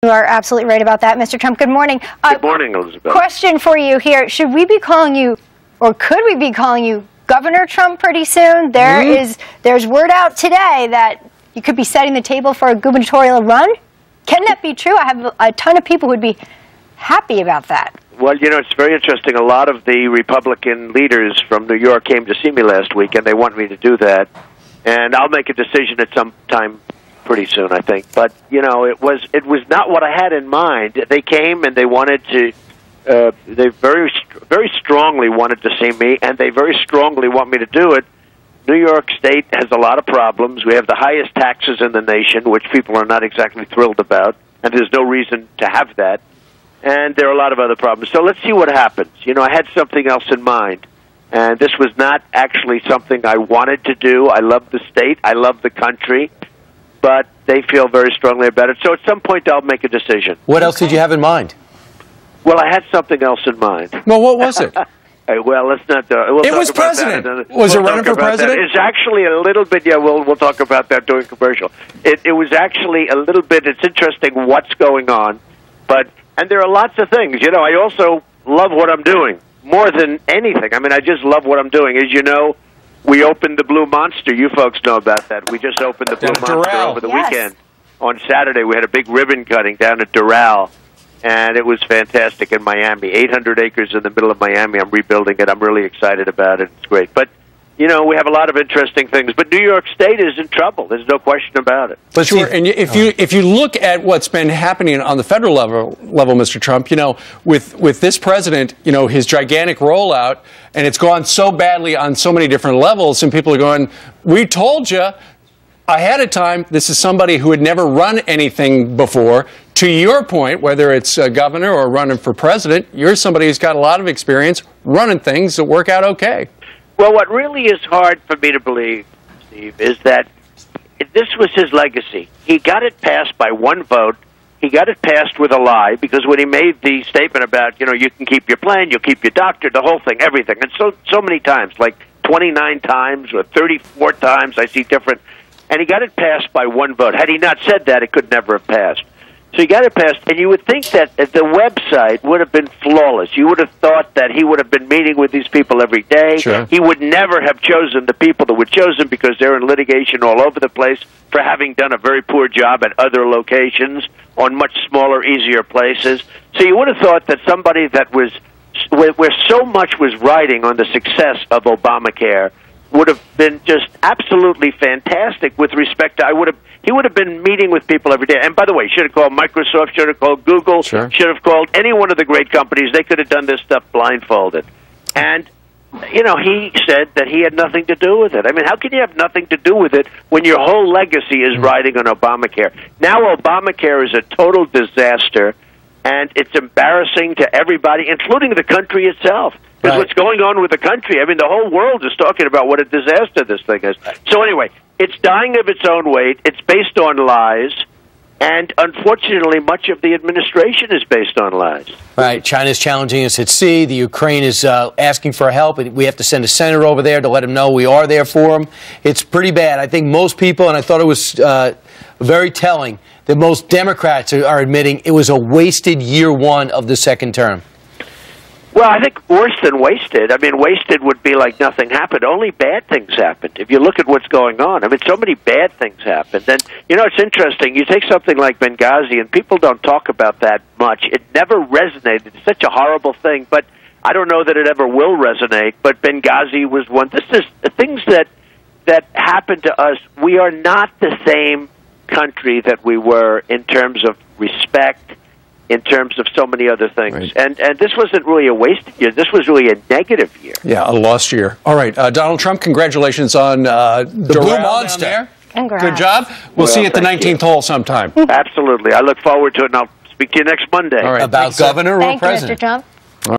You are absolutely right about that, Mr. Trump. Good morning. Good morning, Elizabeth. Question for you here. Should we be calling you, or could we be calling you Governor Trump pretty soon? There's word out today that you could be setting the table for a gubernatorial run. Can that be true? I have a ton of people who would be happy about that. Well, you know, it's very interesting. A lot of the Republican leaders from New York came to see me last week, and they want me to do that. And I'll make a decision at some time pretty soon, I think. But, you know, it was not what I had in mind. They came and they wanted to, they very strongly wanted to see me, and they very strongly want me to do it. New York State has a lot of problems. We have the highest taxes in the nation, which people are not exactly thrilled about, and there's no reason to have that. And there are a lot of other problems. So let's see what happens. You know, I had something else in mind, and this was not actually something I wanted to do. I love the state. I love the country. But they feel very strongly about it. So at some point, I'll make a decision. What else did you have in mind? Well, I had something else in mind. Well, what was it? Well, let's not. It was president. Was it running for president? It's actually a little bit. Yeah, we'll talk about that during commercial. It was actually a little bit. It's interesting what's going on, and there are lots of things. You know, I also love what I'm doing more than anything. I mean, I just love what I'm doing. As you know, we opened the Blue Monster. You folks know about that. We just opened the Blue Monster over the weekend. On Saturday, we had a big ribbon cutting down at Doral, and it was fantastic in Miami. 800 acres in the middle of Miami. I'm rebuilding it. I'm really excited about it. It's great. But, you know, we have a lot of interesting things. But New York State is in trouble. There's no question about it. But sure. And if you look at what's been happening on the federal level, Mr. Trump, you know, with this president, you know, his gigantic rollout, and it's gone so badly on so many different levels, and people are going, we told you ahead of time, this is somebody who had never run anything before. To your point, whether it's a governor or running for president, you're somebody who's got a lot of experience running things that work out okay. Well, what really is hard for me to believe, Steve, is that this was his legacy. He got it passed by one vote. He got it passed with a lie, because when he made the statement about, you know, you can keep your plan, you'll keep your doctor, the whole thing, everything, and so many times, like 29 times or 34 times, I see different, and he got it passed by one vote. Had he not said that, it could never have passed. So he got it passed, and you would think that the website would have been flawless. You would have thought that he would have been meeting with these people every day. Sure. He would never have chosen the people that were chosen, because they're in litigation all over the place for having done a very poor job at other locations on much smaller, easier places. So you would have thought that somebody that was, where so much was riding on the success of Obamacare, would have been just absolutely fantastic with respect to, he would have been meeting with people every day. And by the way, should have called Microsoft, should have called Google, sure, should have called any one of the great companies. They could have done this stuff blindfolded. And, you know, he said that he had nothing to do with it. I mean, how can you have nothing to do with it when your whole legacy is riding on Obamacare? Now Obamacare is a total disaster, and it's embarrassing to everybody, including the country itself. Because what's going on with the country, I mean, the whole world is talking about what a disaster this thing is. So anyway, it's dying of its own weight. It's based on lies. And unfortunately, much of the administration is based on lies. Right. China's challenging us at sea. The Ukraine is asking for help. We have to send a senator over there to let him know we are there for him. It's pretty bad. I think most people, and I thought it was very telling, that most Democrats are admitting it was a wasted year one of the second term. Well, I think worse than wasted. I mean, wasted would be like nothing happened. Only bad things happened. If you look at what's going on, I mean, so many bad things happened. And, you know, it's interesting. You take something like Benghazi, and people don't talk about that much. It never resonated. It's such a horrible thing, but I don't know that it ever will resonate. But Benghazi was one. This is the things that happened to us. We are not the same country that we were in terms of respect, in terms of so many other things. Right. And this wasn't really a wasted year. This was really a negative year. Yeah, a lost year. All right, Donald Trump, congratulations on the Blue Monster. Congrats. Good job. We'll see you at the 19th hole sometime. Absolutely. I look forward to it, and I'll speak to you next Monday. All right. About governor or president? Thank you, Mr. Trump.